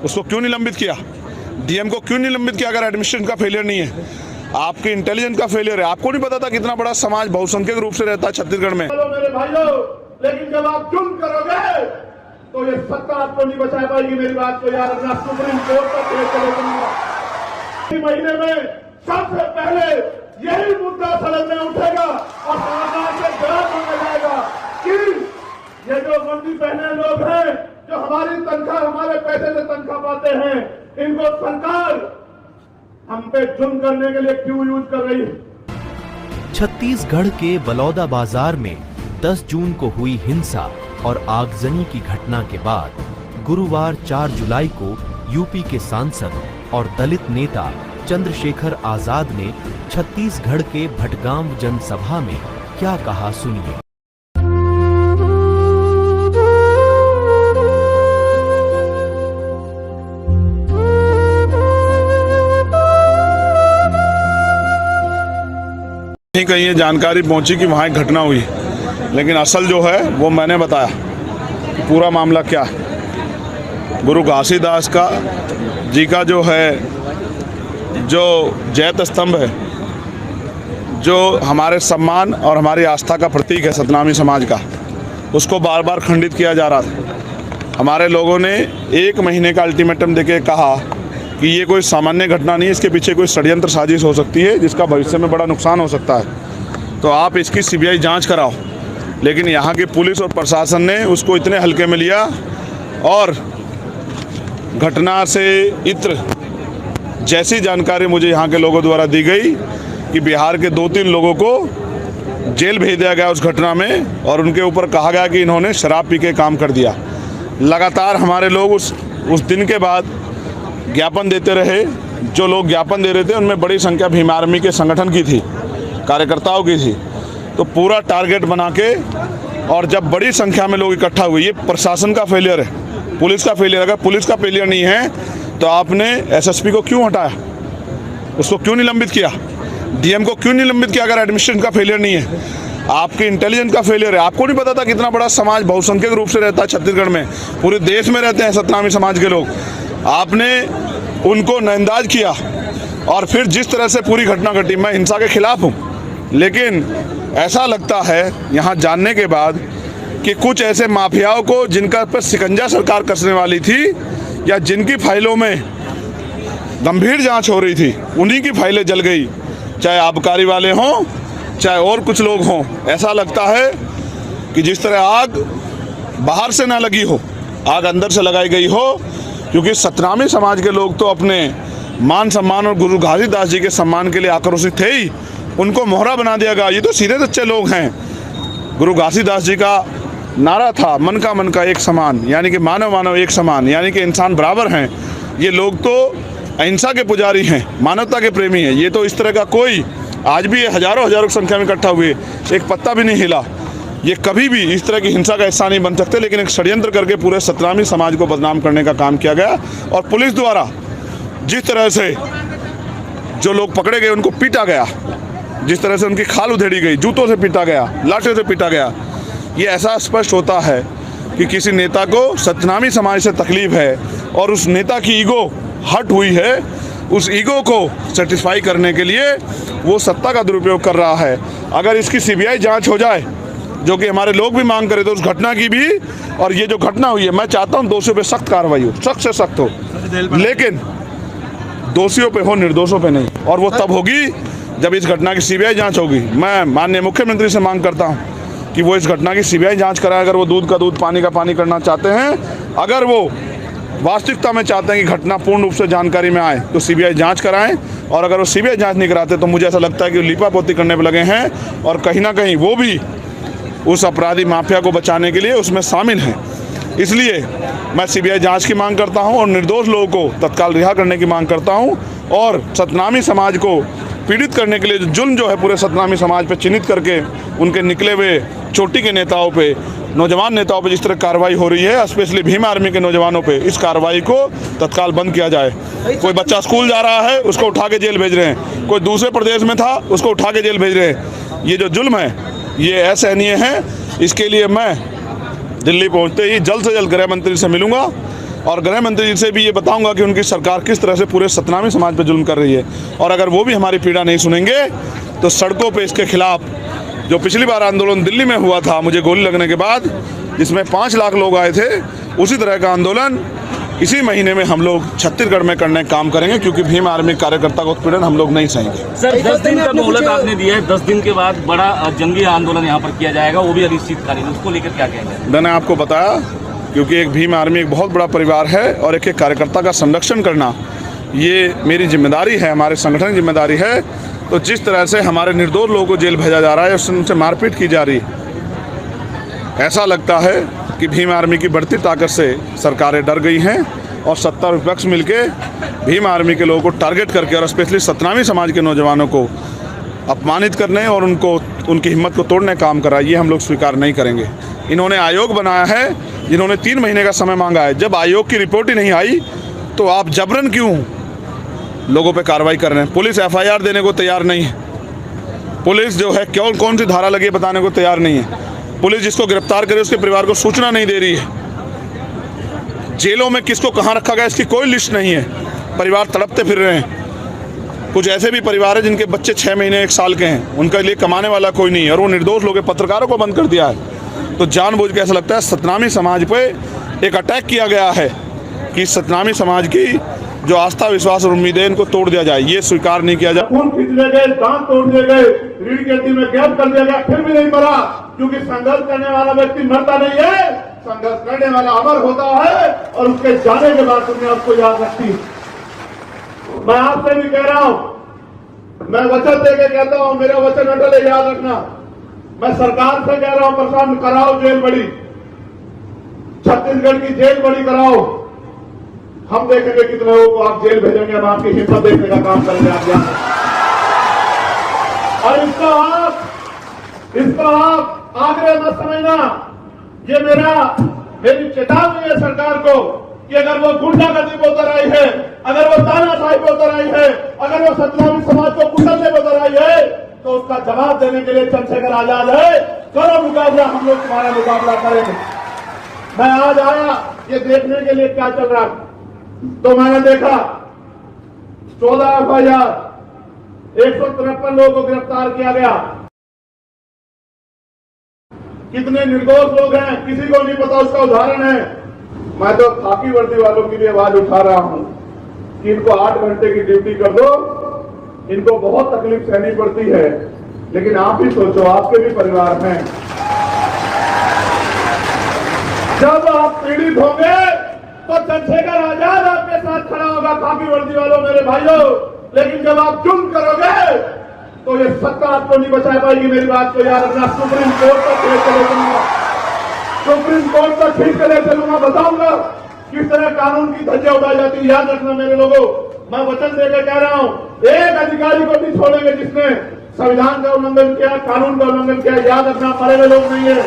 उसको क्यों निलंबित किया? डीएम को क्यों निलंबित किया अगर एडमिनिस्ट्रेशन का फेलियर नहीं है? आपके इंटेलिजेंस का फेलियर है। आपको नहीं पता था कितना बड़ा समाज बहुसंख्यक रूप से रहता है छत्तीसगढ़ में। मेरे भाइयों, लेकिन जब आप जुल्म करोगे तो ये सत्ता आपको नहीं बचा पाएगी। मेरी बात को याद रखना। सुप्रीम कोर्ट तक इस महीने में सबसे पहले यही मुद्दा सदन में उठेगा और सरकार से जवाब मांगा जाएगा कि ये जो वर्दी पहने लोग हैं, जो हमारी तनख्वाह, हमारे पैसे से तनख्वाह पाते हैं, इनको सरकार हम पे जुल्म करने के लिए क्यों यूज कर रही है? छत्तीसगढ़ के बलौदा बाजार में 10 जून को हुई हिंसा और आगजनी की घटना के बाद गुरुवार 4 जुलाई को यूपी के सांसद और दलित नेता चंद्रशेखर आजाद ने छत्तीसगढ़ के भटगांव जनसभा में क्या कहा, सुनिए। कहीं ये जानकारी पहुंची कि वहाँ एक घटना हुई, लेकिन असल जो है वो मैंने बताया पूरा मामला क्या है। गुरु घासीदास का जी का जो है, जो जैत स्तंभ है, जो हमारे सम्मान और हमारी आस्था का प्रतीक है सतनामी समाज का, उसको बार बार खंडित किया जा रहा था। हमारे लोगों ने 1 महीने का अल्टीमेटम देके कहा कि ये कोई सामान्य घटना नहीं है, इसके पीछे कोई षड्यंत्र साजिश हो सकती है जिसका भविष्य में बड़ा नुकसान हो सकता है, तो आप इसकी सीबीआई जांच कराओ। लेकिन यहाँ की पुलिस और प्रशासन ने उसको इतने हल्के में लिया और घटना से इत्र जैसी जानकारी मुझे यहाँ के लोगों द्वारा दी गई कि बिहार के 2-3 लोगों को जेल भेज दिया गया उस घटना में, और उनके ऊपर कहा गया कि इन्होंने शराब पी के काम कर दिया। लगातार हमारे लोग उस दिन के बाद ज्ञापन देते रहे। जो लोग ज्ञापन दे रहे थे उनमें बड़ी संख्या भीम आर्मी के संगठन की थी, कार्यकर्ताओं की थी। तो पूरा टारगेट बना के, और जब बड़ी संख्या में लोग इकट्ठा हुए, ये प्रशासन का फेलियर है, पुलिस का फेलियर। अगर पुलिस का फेलियर नहीं है तो आपने एसएसपी को क्यों हटाया? उसको क्यों निलंबित किया? डीएम को क्यों निलंबित किया अगर एडमिनिस्ट्रेशन का फेलियर नहीं है? आपके इंटेलिजेंस का फेलियर है। आपको नहीं पता था कितना बड़ा समाज बहुसंख्यक रूप से रहता है छत्तीसगढ़ में, पूरे देश में रहते हैं सतनामी समाज के लोग। आपने उनको नजरअंदाज किया और फिर जिस तरह से पूरी घटना घटी, मैं हिंसा के खिलाफ हूँ, लेकिन ऐसा लगता है यहाँ जानने के बाद कि कुछ ऐसे माफियाओं को जिनका पर शिकंजा सरकार कसने वाली थी, या जिनकी फाइलों में गंभीर जांच हो रही थी, उन्हीं की फाइलें जल गई, चाहे आबकारी वाले हों चाहे और कुछ लोग हों। ऐसा लगता है कि जिस तरह आग बाहर से ना लगी हो, आग अंदर से लगाई गई हो, क्योंकि सतनामी समाज के लोग तो अपने मान सम्मान और गुरु घासीदास जी के सम्मान के लिए आक्रोशित थे ही। उनको मोहरा बना दिया गया। ये तो सीधे सच्चे लोग हैं। गुरु घासीदास जी का नारा था, मन का एक समान, यानी कि मानव मानव एक समान, यानी कि इंसान बराबर हैं। ये लोग तो अहिंसा के पुजारी हैं, मानवता के प्रेमी हैं। ये तो इस तरह का कोई, आज भी हजारों की संख्या में इकट्ठा हुए, एक पत्ता भी नहीं हिला। ये कभी भी इस तरह की हिंसा का हिस्सा नहीं बन सकते, लेकिन एक षड्यंत्र करके पूरे सतनामी समाज को बदनाम करने का काम किया गया। और पुलिस द्वारा जिस तरह से जो लोग पकड़े गए उनको पीटा गया, जिस तरह से उनकी खाल उधेड़ी गई, जूतों से पीटा गया, लाठियों से पीटा गया, ये ऐसा स्पष्ट होता है कि किसी नेता को सतनामी समाज से तकलीफ है और उस नेता की ईगो हट हुई है। उस ईगो को सेटिस्फाई करने के लिए वो सत्ता का दुरुपयोग कर रहा है। अगर इसकी सीबीआई जांच हो जाए, जो कि हमारे लोग भी मांग करें, तो उस घटना की भी, और ये जो घटना हुई है, मैं चाहता हूँ दोषियों पे सख्त कार्रवाई हो, सख्त से सख्त हो, लेकिन दोषियों पे हो, निर्दोषों पे नहीं। और वो तब होगी जब इस घटना की सीबीआई जांच होगी। मैं माननीय मुख्यमंत्री से मांग करता हूँ कि वो इस घटना की सीबीआई जांच कराएं। अगर वो दूध का दूध पानी का पानी करना चाहते हैं, अगर वो वास्तविकता में चाहते हैं कि घटना पूर्ण रूप से जानकारी में आए, तो सीबीआई जांच कराएं। और अगर वो सीबीआई जांच नहीं कराते तो मुझे ऐसा लगता है कि वो लीपापोती करने पर लगे हैं, और कहीं ना कहीं वो भी उस अपराधी माफिया को बचाने के लिए उसमें शामिल हैं। इसलिए मैं सीबीआई जांच की मांग करता हूं और निर्दोष लोगों को तत्काल रिहा करने की मांग करता हूं। और सतनामी समाज को पीड़ित करने के लिए जो जुल्म जो है पूरे सतनामी समाज पे चिन्हित करके उनके निकले हुए चोटी के नेताओं पे, नौजवान नेताओं पे जिस तरह कार्रवाई हो रही है, स्पेशली भीम आर्मी के नौजवानों पे, इस कार्रवाई को तत्काल बंद किया जाए। कोई बच्चा स्कूल जा रहा है, उसको उठा के जेल भेज रहे हैं। कोई दूसरे प्रदेश में था, उसको उठा के जेल भेज रहे हैं। ये जो जुल्म है, ये असहनीय है। इसके लिए मैं दिल्ली पहुंचते ही जल्द से जल्द गृह मंत्री से मिलूंगा और गृह मंत्री जी से भी ये बताऊंगा कि उनकी सरकार किस तरह से पूरे सतनामी समाज पर जुल्म कर रही है। और अगर वो भी हमारी पीड़ा नहीं सुनेंगे तो सड़कों पे इसके खिलाफ जो पिछली बार आंदोलन दिल्ली में हुआ था मुझे गोली लगने के बाद, जिसमें 5 लाख लोग आए थे, उसी तरह का आंदोलन इसी महीने में हम लोग छत्तीसगढ़ में करने का काम करेंगे, क्योंकि भीम आर्मी कार्यकर्ता का उत्पीड़न हम लोग नहीं सहेंगे। सर 10 दिन का मोहलत आपने दिया है, 10 दिन के बाद बड़ा जंगी आंदोलन यहाँ पर किया जाएगा, वो भी अनिश्चितकालीन, उसको लेकर क्या कहेंगे? मैंने आपको बताया, क्योंकि एक भीम आर्मी एक बहुत बड़ा परिवार है और एक कार्यकर्ता का संरक्षण करना ये मेरी जिम्मेदारी है, हमारे संगठन की जिम्मेदारी है। तो जिस तरह से हमारे निर्दोष लोगों को जेल भेजा जा रहा है, उनसे मारपीट की जा रही है, ऐसा लगता है कि भीम आर्मी की बढ़ती ताकत से सरकारें डर गई हैं और सत्ता विपक्ष मिलके भीम आर्मी के लोगों को टारगेट करके और स्पेशली सतनामी समाज के नौजवानों को अपमानित करने और उनकी हिम्मत को तोड़ने का काम कर रहा है। ये हम लोग स्वीकार नहीं करेंगे। इन्होंने आयोग बनाया है, जिन्होंने 3 महीने का समय मांगा है। जब आयोग की रिपोर्ट ही नहीं आई तो आप जबरन क्यों लोगों पे कार्रवाई कर रहे हैं? पुलिस FIR देने को तैयार नहीं है, पुलिस जो है कौन सी धारा लगी है बताने को तैयार नहीं है, पुलिस जिसको गिरफ्तार करे उसके परिवार को सूचना नहीं दे रही है, जेलों में किसको कहाँ रखा गया इसकी कोई लिस्ट नहीं है, परिवार तड़पते फिर रहे हैं। कुछ ऐसे भी परिवार हैं जिनके बच्चे 6 महीने 1 साल के हैं, उनके लिए कमाने वाला कोई नहीं है और वो निर्दोष लोग पत्रकारों को बंद कर दिया है। तो जानबूझ के ऐसा लगता है सतनामी समाज पे एक अटैक किया गया है कि सतनामी समाज की जो आस्था विश्वास और उम्मीदें इनको तोड़ दिया जाए, ये स्वीकार नहीं किया जाए। खून खींच दिए गए, दांत तोड़ दिए गए, रीढ़ की हड्डी में गैप कर दिया गया, फिर भी नहीं मरा, क्योंकि संघर्ष करने वाला व्यक्ति मरता नहीं है, संघर्ष करने वाला अमर होता है और उसके जाने के बाद दुनिया उसको याद रखती है। मैं आपसे भी कह रहा हूं, मैं वचन देके कहता हूं, मेरा वचन अटल है, याद रखना। मैं सरकार से कह रहा हूं, प्रशासन कराओ जेल बड़ी, छत्तीसगढ़ की जेल बड़ी कराओ। हम देखेंगे कितने लोगों को आप जेल भेजेंगे, हम आपकी हिम्मत देखने का काम करेंगे आप यहाँ। और इसको आप आग्रह मत समझना, ये मेरी चेतावनी है सरकार को कि अगर वो गुंडागर्दी पे उतर आई है, अगर वो तानाशाही पे उतर आई है, अगर वो सतनामी समाज को कुचलने पे उतर आई है, तो उसका जवाब देने के लिए चंद्रशेखर आजाद है। करो मुकाबला, हम लोग तुम्हारा मुकाबला करेंगे। मैं आज आया ये देखने के लिए क्या चल रहा है, तो मैंने देखा 14 FIR, 153 लोगों को गिरफ्तार किया गया। कितने निर्दोष लोग हैं किसी को नहीं पता, उसका उदाहरण है। मैं तो खाकी वर्दी वालों की भी आवाज उठा रहा हूं कि इनको 8 घंटे की ड्यूटी कर दो, इनको बहुत तकलीफ सहनी पड़ती है, लेकिन आप ही सोचो, आपके भी परिवार हैं। जब आप पीड़ित होंगे तो चंद्रशेखर आजाद आपके साथ खड़ा होगा, खाकी वर्दी वालों मेरे भाइयों। लेकिन जब आप जुल्म करोगे तो ये सत्ता आपको नहीं बचा पाएगी। मेरी बात को याद रखना। सुप्रीम कोर्ट तक खींच के ले चलूंगा, सुप्रीम कोर्ट तक खींच के ले चलूंगा, बताऊंगा किस तरह कानून की धज्जियां उड़ाई जाती है। याद रखना मेरे लोगों, मैं वचन देकर कह रहा हूं, एक अधिकारी को भी छोड़ेंगे जिसने संविधान का उल्लंघन किया, कानून का उल्लंघन किया। याद रखना, मरे हुए लोग नहीं है,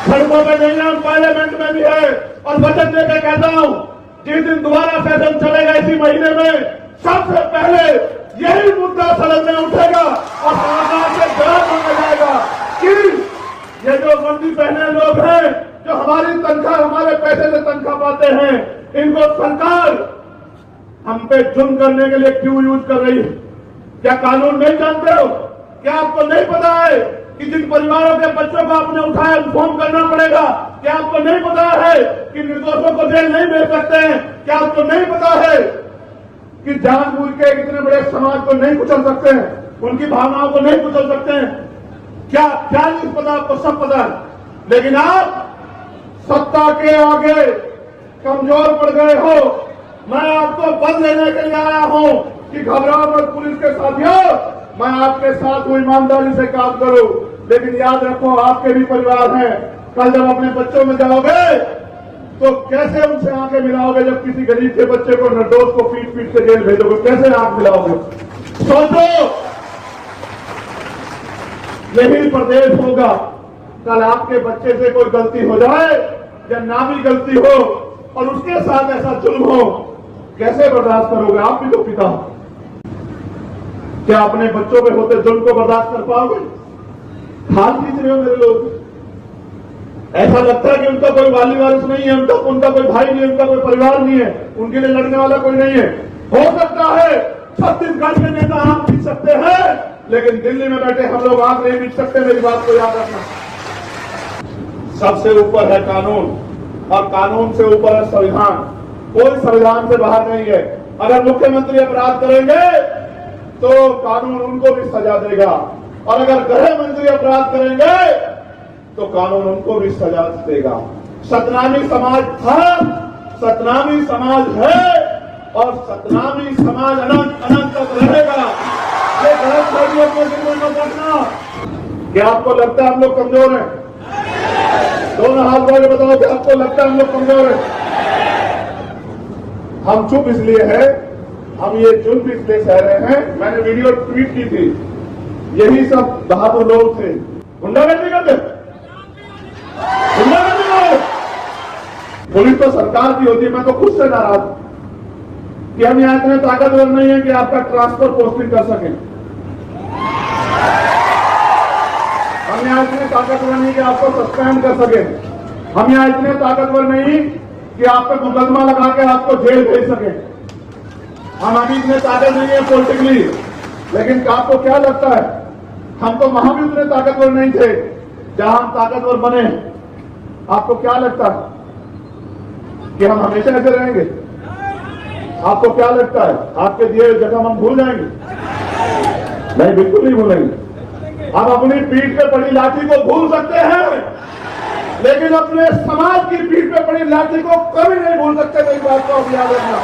सड़कों में नहीं है, पार्लियामेंट में भी है। और वचन देकर कहता हूं, जिस दिन दोबारा सेशन चलेगा इसी महीने में, सबसे पहले यही मुद्दा सदन में उठेगा और सरकार से जवाब मांगा जाएगा कि ये जो वर्दी पहने लोग हैं, जो हमारी तनख्वाह, हमारे पैसे से तनख्वाह पाते हैं, इनको सरकार हम पे जुल्म करने के लिए क्यों यूज कर रही है? क्या कानून नहीं जानते हो? क्या आपको नहीं पता है कि जिन परिवारों के बच्चों को आपने उठाया इन्फॉर्म करना पड़ेगा? क्या आपको नहीं पता है कि निर्दोषों को जेल नहीं भेज सकते हैं? क्या आपको नहीं पता है कि जानबूझ के इतने बड़े समाज को नहीं कुचल सकते हैं, उनकी भावनाओं को नहीं कुचल सकते हैं? क्या नहीं पता? आपको सब पता है, लेकिन आप सत्ता के आगे कमजोर पड़ गए हो। मैं आपको बल लेने के लिए आया हूं कि घबराओ मत पुलिस के साथियों, मैं आपके साथ हूं, ईमानदारी से काम करो। लेकिन याद रखो, आपके भी परिवार हैं। कल जब अपने बच्चों में जाओगे तो कैसे उनसे आंखें मिलाओगे? जब किसी गरीब के बच्चे को, निर्दोष को पीट पीट के जेल भेजोगे, कैसे आंख मिलाओगे? सोचो, यही प्रदेश होगा। कल आपके बच्चे से कोई गलती हो जाए या ना भी गलती हो और उसके साथ ऐसा जुल्म हो, कैसे बर्दाश्त करोगे? आप भी तो पिता हो, क्या अपने बच्चों पे होते जुल्म को बर्दाश्त कर पाओगे? हाथ खींच रहे हो मेरे लोग, ऐसा लगता है कि उनका कोई वाली वारिस नहीं है, उनका कोई भाई नहीं है, उनका कोई परिवार नहीं है, उनके लिए लड़ने वाला कोई नहीं है। हो सकता है छत्तीसगढ़ के नेता आंख पीट सकते हैं, लेकिन दिल्ली में बैठे हम लोग आंख नहीं पीट सकते, मेरी बात को याद रखना। सबसे ऊपर है कानून और कानून से ऊपर है संविधान। कोई संविधान से बाहर नहीं है। अगर मुख्यमंत्री अपराध करेंगे तो कानून उनको भी सजा देगा, और अगर गृह मंत्री अपराध करेंगे तो कानून उनको भी सजा देगा। सतनामी समाज था, सतनामी समाज है और सतनामी समाज अनंत अनंत तक रहेगा। ये गलत फहमी अपने दिल में मत रखना। क्या आपको लगता है हम लोग कमजोर हैं? दोनों हाथ जोड़ के बताओ कि आपको लगता है हम लोग कमजोर हैं? हम चुप इसलिए है, हम ये चुप इसलिए सह रहे हैं। मैंने वीडियो ट्वीट की थी, यही सब बहादुर लोग थे। गुंडागर्दी करते, गुंडागर्दी लोग। पुलिस तो सरकार की होती है। मैं तो खुद से नाराज कि हम यहाँ इतने ताकतवर नहीं है कि आपका ट्रांसफर पोस्टिंग कर सकें। हम यहाँ इतने ताकतवर नहीं कि आपको सस्पेंड कर सकें। हम यहाँ इतने ताकतवर नहीं कि आप पे मुकदमा लगा के आपको जेल भेज सकें। हम अभी इतने ताकत नहीं है पॉलिटिकली, लेकिन आपको क्या लगता है हम तो वहां भी उतने ताकतवर नहीं थे जहां हम ताकतवर बने। आपको क्या लगता है कि हम हमेशा ऐसे रहेंगे? आपको क्या लगता है आपके दिए जगह हम भूल जाएंगे? नहीं, बिल्कुल नहीं भूलेंगे। हम अपनी पीठ पे पड़ी लाठी को भूल सकते हैं, लेकिन अपने समाज की पीठ पे पड़ी लाठी को कभी नहीं भूल सकते। मेरी बात को आप याद रखना।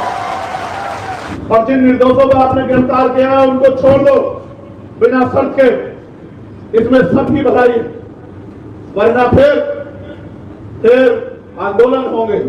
और जिन निर्दोषों को आपने गिरफ्तार किया है उनको छोड़ दो बिना शर्त के। इसमें सबकी भलाई, वरना फिर आंदोलन होंगे।